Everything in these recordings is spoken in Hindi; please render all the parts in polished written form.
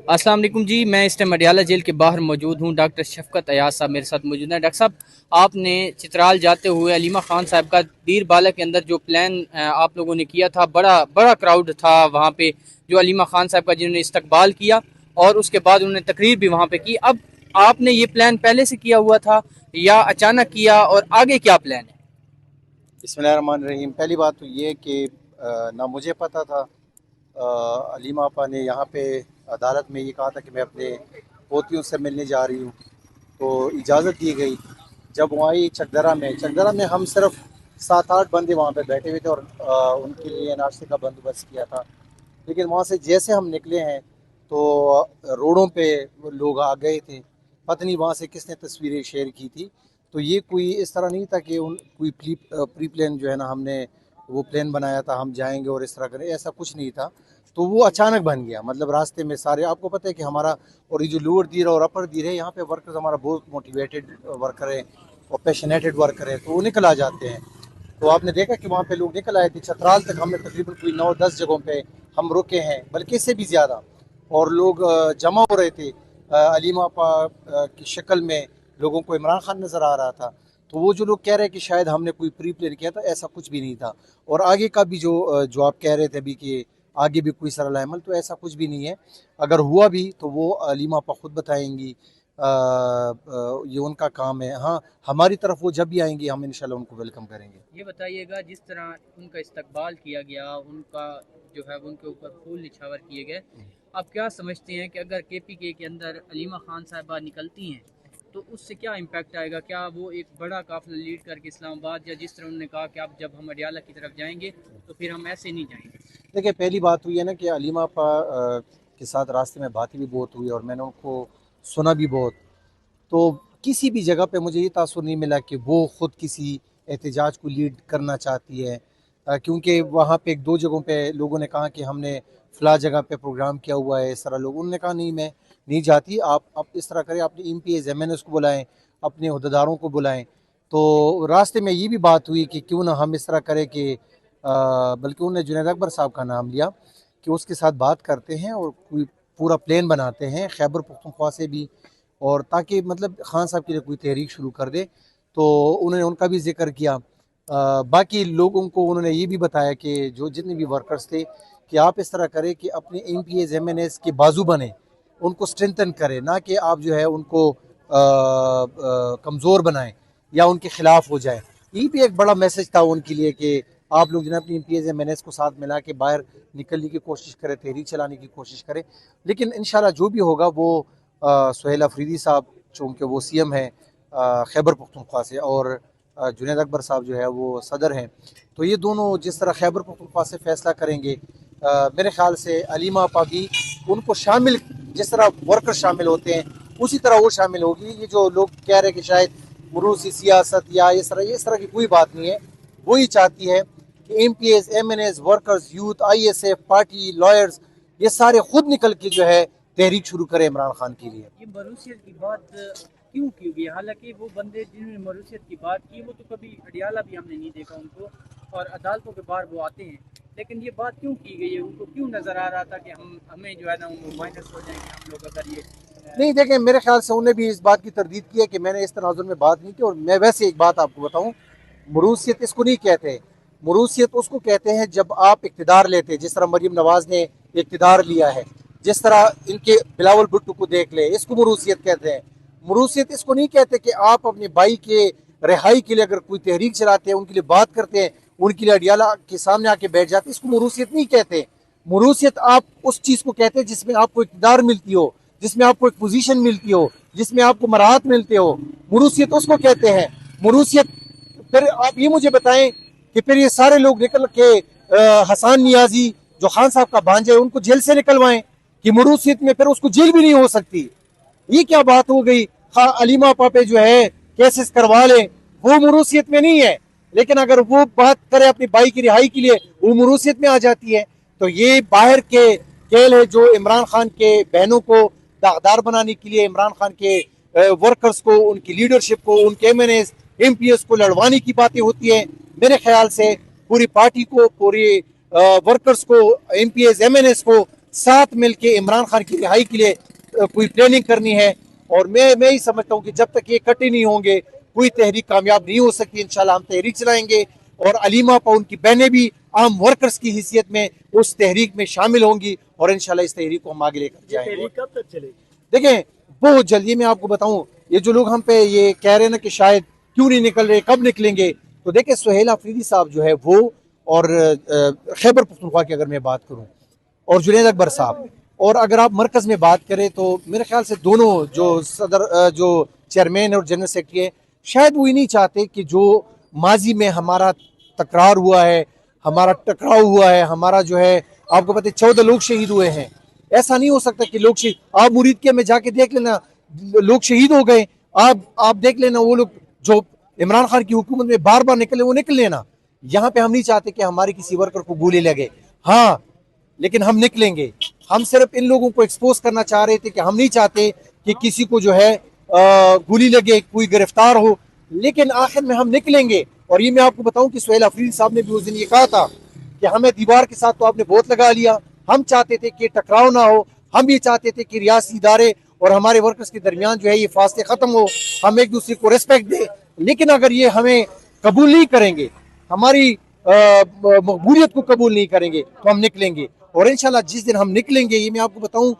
अस्सलाम वालेकुम जी। मैं इस टाइम अडियाला जेल के बाहर मौजूद हूँ। डॉक्टर शफकत अयाज साहब मेरे साथ मौजूद हैं। डॉक्टर साहब, आपने चित्राल जाते हुए अलीमा खान साहब का दीर बाला के अंदर जो प्लान आप लोगों ने किया था, बड़ा बड़ा क्राउड था वहाँ पे, जो अलीमा खान साहब का जिन्होंने इस्तकबाल किया और उसके बाद उन्होंने तकरीर भी वहाँ पे की। अब आपने ये प्लान पहले से किया हुआ था या अचानक किया, और आगे क्या प्लान है? बिस्मिल्लाहिर्रहमानिर्रहीम। पहली बात तो ये कि ना मुझे पता था। अलीमा आपा ने यहाँ पे अदालत में ये कहा था कि मैं अपने पोतियों से मिलने जा रही हूँ, तो इजाज़त दी गई। जब वो आई चकदरा में हम सिर्फ 7-8 बंदे वहाँ पे बैठे हुए थे और उनके लिए नाश्ते का बंदोबस्त किया था। लेकिन वहाँ से जैसे हम निकले हैं तो रोडों पे वो लोग आ गए थे। पता नहीं वहाँ से किसने तस्वीरें शेयर की थी। तो ये कोई इस तरह नहीं था कि उन कोई प्री प्लान जो है ना, हमने वो प्लान बनाया था हम जाएंगे और इस तरह करें, ऐसा कुछ नहीं था। तो वो अचानक बन गया। मतलब रास्ते में सारे, आपको पता है कि हमारा और ये जो लोअर दीर और अपर दीर है, यहाँ पे वर्कर्स हमारा बहुत मोटिवेटेड वर्कर है और पैशनेटेड वर्कर है, तो वो निकल आ जाते हैं। तो आपने देखा कि वहाँ पे लोग निकल आए थे। चतराल तक हमने तकरीबन कोई 9-10 जगहों पे हम रुके हैं, बल्कि इससे भी ज़्यादा। और लोग जमा हो रहे थे। अलीमा आपा की शक्ल में लोगों को इमरान खान नज़र आ रहा था। तो वो जो लोग कह रहे हैं कि शायद हमने कोई प्री प्लान किया था, ऐसा कुछ भी नहीं था। और आगे का भी जो आप कह रहे थे अभी कि आगे भी कोई सरल अमल, तो ऐसा कुछ भी नहीं है। अगर हुआ भी तो वो अलीमा आपा खुद बताएंगी। ये उनका काम है। हाँ, हमारी तरफ वो जब भी आएंगी हम इंशाल्लाह उनको वेलकम करेंगे। ये बताइएगा, जिस तरह उनका इस्तकबाल किया गया, उनका जो है उनके ऊपर फूल निछावर किए गए, आप क्या समझते हैं कि अगर केपीके के अंदर अलीमा खान साहिबा निकलती हैं तो उससे क्या इम्पैक्ट आएगा? क्या वो एक बड़ा काफिला लीड करके इस्लामाबाद, या जिस तरह उन्होंने कहा कि आप जब हम अडियाला की तरफ जाएंगे तो फिर हम ऐसे नहीं जाएंगे? देखिए, पहली बात हुई है ना कि अलीमा आपा के साथ रास्ते में बातें भी बहुत हुई और मैंने उनको सुना भी बहुत। तो किसी भी जगह पे मुझे ये तासुर नहीं मिला कि वो खुद किसी एहतजाज को लीड करना चाहती है। क्योंकि वहाँ पे एक दो जगहों पे लोगों ने कहा कि हमने फ़ला जगह पे प्रोग्राम किया हुआ है, इस तरह लोग, उन्होंने कहा नहीं, मैं नहीं जाती। आप इस तरह करें, अपने M P S M N S को बुलाएं, अपने अहदेदारों को बुलाएं। तो रास्ते में ये भी बात हुई कि क्यों ना हम इस तरह करें कि बल्कि उन्होंने जुनैद अकबर साहब का नाम लिया कि उसके साथ बात करते हैं और कोई पूरा प्लान बनाते हैं खैबर पख्तूनख्वा से भी, और ताकि मतलब खान साहब के लिए कोई तहरीक शुरू कर दे। तो उन्होंने उनका भी जिक्र किया। बाकी लोगों को उन्होंने ये भी बताया कि जो जितने भी वर्कर्स थे कि आप इस तरह करें कि अपने M P S M N S के बाजू बने, उनको स्ट्रेंथन करें, ना कि आप जो है उनको कमज़ोर बनाएं या उनके खिलाफ हो जाए। ये भी एक बड़ा मैसेज था उनके लिए कि आप लोग जो है अपनी M P S M N S को साथ मिला के बाहर निकलने की कोशिश करें, तहरीक चलाने की कोशिश करें। लेकिन इंशाल्लाह जो भी होगा वो सुहेल अफरीदी साहब, चूँकि वो सी एम है खैबर पख्तूनख्वा से, और जुनैद अकबर साहब जो है वो सदर हैं, तो ये दोनों जिस तरह खैबर पख्तूनख्वा से फ़ैसला करेंगे, मेरे ख्याल से अलीमा आपा भी उनको शामिल, जिस तरह वर्कर शामिल होते हैं उसी तरह वो शामिल होगी। ये जो लोग कह रहे हैं कि शायद मुरूसी सियासत या इस तरह की कोई बात नहीं है। वही चाहती है कि M P S M N S workers, youth, I S F, party, lawyers, ये सारे खुद निकल के जो है तहरीक शुरू करे इमरान खान के लिए। ये मरूसियत की बात क्यों की गई? हालांकि वो बंदे जिन्होंने मरूसियत की बात की, वो तो कभी अडियाला भी हमने नहीं देखा उनको, और अदालतों के बाहर वो आते हैं। लेकिन ये बात क्यों की गई है? उनको क्यों नज़र आ रहा था कि हमें जो है ना वो माइनस हो जाएंगे हम लोग अगर ये नहीं, देखें, मेरे ख्याल से उन्हें भी इस बात की तरदीद की है कि मैंने इस तनाजुर में बात नहीं की। और मैं वैसे एक बात आपको बताऊं, मरूसियत इसको नहीं कहते। मरूसियत उसको कहते हैं जब आप इक़्तिदार लेते हैं, जिस तरह मरीम नवाज ने इक़्तिदार लिया है, जिस तरह इनके बिलावल भुट्टो को देख ले, इसको मरूसियत कहते हैं। मरूसियत इसको नहीं कहते कि आप अपने भाई के रिहाई के लिए अगर कोई तहरीक चलाते हैं, उनके लिए बात करते हैं, उनके लिए अडियाला के सामने आके बैठ जाते हैं, इसको मरूसियत नहीं कहते। मरूसियत आप उस चीज़ को कहते हैं जिसमें आपको इक़्तिदार मिलती हो, जिसमें आपको एक पोजीशन मिलती हो, जिसमें आपको मराहत मिलते हो, मुरूसियत उसको कहते हैं। मुरूसियत, फिर आप ये मुझे बताएं कि फिर ये सारे लोग निकल के हसन नियाजी जो खान साहब का भांजा है उनको जेल से निकलवाएं कि मुरूसियत में फिर उसको जेल भी नहीं हो सकती? ये क्या बात हो गई? हाँ, अलीमा पापे जो है केसेस करवा ले, वो मुरूसियत में नहीं है। लेकिन अगर वो बात करे अपनी भाई की रिहाई के लिए, वो मुरूसियत में आ जाती है। तो ये बाहर के खेल है जो इमरान खान के बहनों को दागदार बनाने के लिए, इमरान खान के वर्कर्स को, उनकी लीडरशिप को, उनके M N S M P S को लड़वाने की बातें होती हैं। मेरे ख्याल से पूरी पार्टी को, पूरी वर्कर्स को, M P S M N S को साथ मिलके इमरान खान की रिहाई के लिए कोई प्लानिंग करनी है। और मैं ही समझता हूँ कि जब तक ये इकट्ठे नहीं होंगे कोई तहरीक कामयाब नहीं हो सकती। इंशाल्लाह हम तहरीक चलाएंगे और अलीमा पा उनकी बहनें भी आम वर्कर्स की हैसियत में उस तहरीक में शामिल होंगी और इंशाल्लाह इस तहरीक को हम आगे लेकर जाएंगे। कब तक चलेगी? देखें बहुत जल्दी मैं आपको बताऊं, ये जो लोग हम पे ये कह रहे हैं ना कि शायद क्यों नहीं निकल रहे, कब निकलेंगे, तो देखें सुहेल अफरीदी साहब जो है वो और खैबर पख्तूनख्वा की अगर मैं बात करूं और जुनैद अकबर साहब, और अगर आप मरकज़ में बात करें तो मेरे ख्याल से दोनों जो सदर जो चेयरमैन और जनरल सेक्रेटरी है शायद वो ही नहीं चाहते कि जो माजी में हमारा तकरार हुआ है, हमारा टकराव हुआ है, हमारा जो है आपको पता है 14 लोग शहीद हुए हैं। ऐसा नहीं हो सकता कि लोग शहीद, आप मुरीद के में जाके देख लेना लोग शहीद हो गए, आप देख लेना वो लोग जो इमरान खान की हुकूमत में बार बार निकले वो निकल लेना। यहाँ पे हम नहीं चाहते कि हमारे किसी वर्कर को गोली लगे, हाँ लेकिन हम निकलेंगे। हम सिर्फ इन लोगों को एक्सपोज करना चाह रहे थे कि हम नहीं चाहते कि किसी को जो है गोली लगे, कोई गिरफ्तार हो, लेकिन आखिर में हम निकलेंगे। और ये मैं आपको बताऊं कि सुहेल अफरीदी साहब ने भी उस दिन ये कहा था कि हमें दीवार के साथ तो आपने बहुत लगा लिया, हम चाहते थे कि टकराव ना हो, हम ये चाहते थे कि रियासी इदारे और हमारे वर्कर्स के दरमियान जो है ये फासले खत्म हो, हम एक दूसरे को रिस्पेक्ट दें। लेकिन अगर ये हमें कबूल नहीं करेंगे, हमारी मकबूलियत को कबूल नहीं करेंगे तो हम निकलेंगे। और इंशाल्लाह जिस दिन हम निकलेंगे, ये मैं आपको बताऊं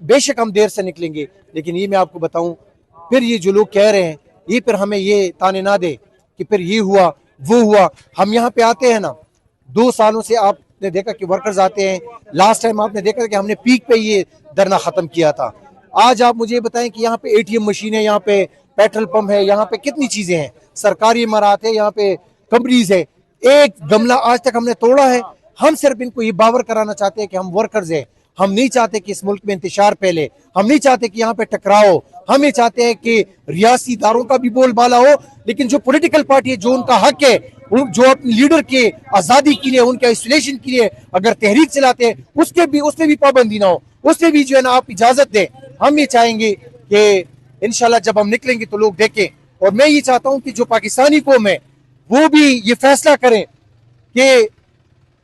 बेशक हम देर से निकलेंगे, लेकिन ये मैं आपको बताऊं फिर ये जो लोग कह रहे हैं ये फिर हमें ये ताने ना दे कि फिर ये हुआ वो हुआ। हम यहाँ पे आते हैं ना 2 सालों से, आपने देखा कि वर्कर्स आते हैं, लास्ट टाइम आपने देखा कि हमने पीक पे ये धरना खत्म किया था। आज आप मुझे बताएं कि यहाँ पे ATM मशीन है, यहाँ पे पेट्रोल पंप है, यहाँ पे कितनी चीजें हैं, सरकारी इमारत है, यहाँ पे कंपनीज है, एक गमला आज तक हमने तोड़ा है। हम सिर्फ इनको ये बावर कराना चाहते हैं कि हम वर्कर्स हैं, हम नहीं चाहते कि इस मुल्क में इंतशार फैले, हम नहीं चाहते कि यहाँ पे टकराव हो, हम ये चाहते हैं कि रियासी इदारों का भी बोलबाला हो, लेकिन जो पॉलिटिकल पार्टी है, जो उनका हक है, जो अपने लीडर के आजादी के लिए, उनके आइसोलेशन के लिए अगर तहरीक चलाते हैं उसके भी पाबंदी ना हो, उससे भी जो है ना आप इजाजत दें। हम ये चाहेंगे कि इंशाल्लाह जब हम निकलेंगे तो लोग देखें। और मैं ये चाहता हूं कि जो पाकिस्तानी कौम है वो भी ये फैसला करें कि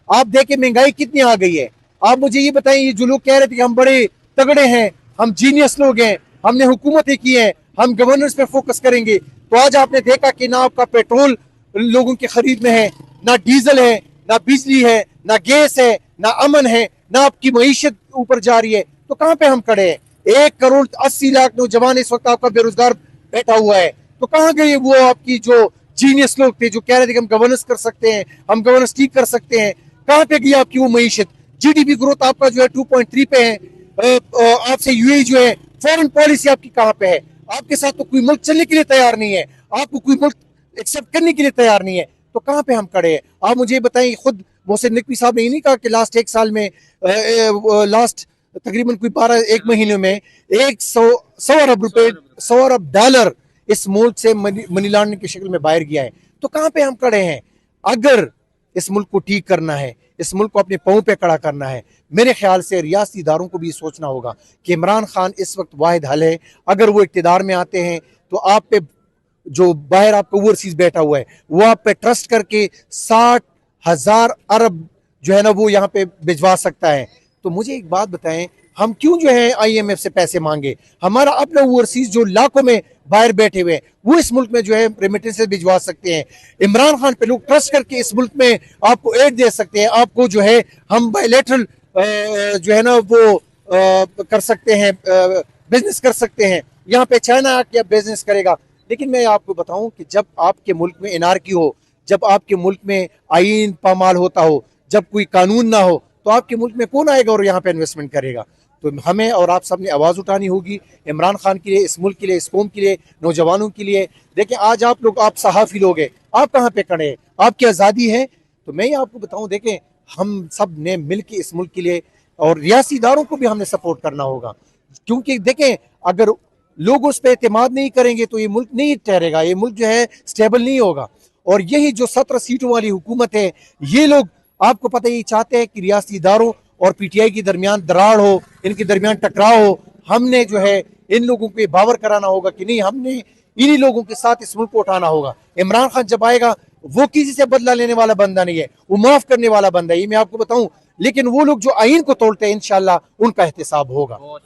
आप देखें महंगाई कितनी आ गई है। आप मुझे ये बताएं, ये जो लोग कह रहे थे कि हम बड़े तगड़े हैं, हम जीनियस लोग हैं, हमने हुकूमतें की हैं, हम गवर्नेंस पे फोकस करेंगे, तो आज आपने देखा कि ना आपका पेट्रोल लोगों की खरीद में है, ना डीजल है, ना बिजली है, ना गैस है, ना अमन है, ना आपकी मईशत ऊपर जा रही है। तो कहाँ पे हम खड़े हैं? 1,80,00,000 नौजवान इस वक्त आपका बेरोजगार बैठा हुआ है। तो कहाँ गए वो आपकी जो जीनियस लोग थे जो कह रहे थे कि हम गवर्नेंस कर सकते हैं, हम गवर्नेंस ठीक कर सकते हैं? कहाँ पे गई आपकी वो मईशत? GDP ग्रोथ आपका जो है 2.3 पे है। आपसे UAE जो है फॉरेन पॉलिसी आपकी कहाँ पे है? आपके साथ तो कोई मुल्क चलने के लिए तैयार नहीं है, आपको कोई मुल्क एक्सेप्ट करने के लिए तैयार नहीं है। तो कहाँ पे हम खड़े हैं? आप मुझे बताएं, खुद मोहसिन नकवी साहब ने नहीं कहा कि लास्ट 1 साल में लास्ट तकरीबन कोई 1 महीने में 100 अरब रुपए, 100 अरब डॉलर इस मुल्क से मनी लॉन्ड्रिंग की शक्ल में बाहर गया है। तो कहाँ पे हम खड़े हैं? अगर इस मुल्क को ठीक करना है, इस मुल्क को अपने पांव पे खड़ा करना है, मेरे ख्याल से रियासती इदारों को भी सोचना होगा कि इमरान खान इस वक्त वाहिद हल है। अगर वो इक़्तिदार में आते हैं तो आप पे जो बाहर आपका ओवरसीज बैठा हुआ है वो आप पे ट्रस्ट करके 60,000 अरब जो है ना वो यहाँ पे भिजवा सकता है। तो मुझे एक बात बताएं, हम क्यों जो है IMF से पैसे मांगे? हमारा अपना ओवरसीज जो लाखों में बाहर बैठे हुए हैं वो इस मुल्क में जो है रेमिटेंस भिजवा सकते हैं। इमरान खान पे लोग ट्रस्ट करके इस मुल्क में आपको एड दे सकते हैं, आपको जो है हम बायलैटरल जो है ना वो कर सकते हैं, बिजनेस कर सकते हैं। यहाँ पे चाइना आके बिजनेस करेगा। लेकिन मैं आपको बताऊं कि जब आपके मुल्क में एनार्की हो, जब आपके मुल्क में आईन पामाल होता हो, जब कोई कानून ना हो, तो आपके मुल्क में कौन आएगा और यहाँ पे इन्वेस्टमेंट करेगा? तो हमें और आप सब ने आवाज़ उठानी होगी इमरान खान के लिए, इस मुल्क के लिए, इस कौम के लिए, नौजवानों के लिए। देखिए आज आप लोग, आप सहाफ़ी लोग हैं, आप कहाँ पे खड़े हैं? आपकी आज़ादी है। तो मैं ये आपको बताऊं, देखें हम सब ने मिल के इस मुल्क के लिए, और रियासी इदारों को भी हमने सपोर्ट करना होगा, क्योंकि देखें अगर लोग उस पर एतमाद नहीं करेंगे तो ये मुल्क नहीं ठहरेगा, ये मुल्क जो है स्टेबल नहीं होगा। और यही जो 17 सीटों वाली हुकूमत है, ये लोग आपको पता ही चाहते हैं कि रियासी इदारों और PTI के दरमियान दरार हो, इनके दरमियान टकराव हो। हमने जो है इन लोगों को बावर कराना होगा कि नहीं, हमने इन्हीं लोगों के साथ इस मुल्क को उठाना होगा। इमरान खान जब आएगा वो किसी से बदला लेने वाला बंदा नहीं है, वो माफ करने वाला बंदा है। ये मैं आपको बताऊं, लेकिन वो लोग जो आइन को तोड़ते हैं इंशाल्लाह उनका एहतिसाब होगा। बहुत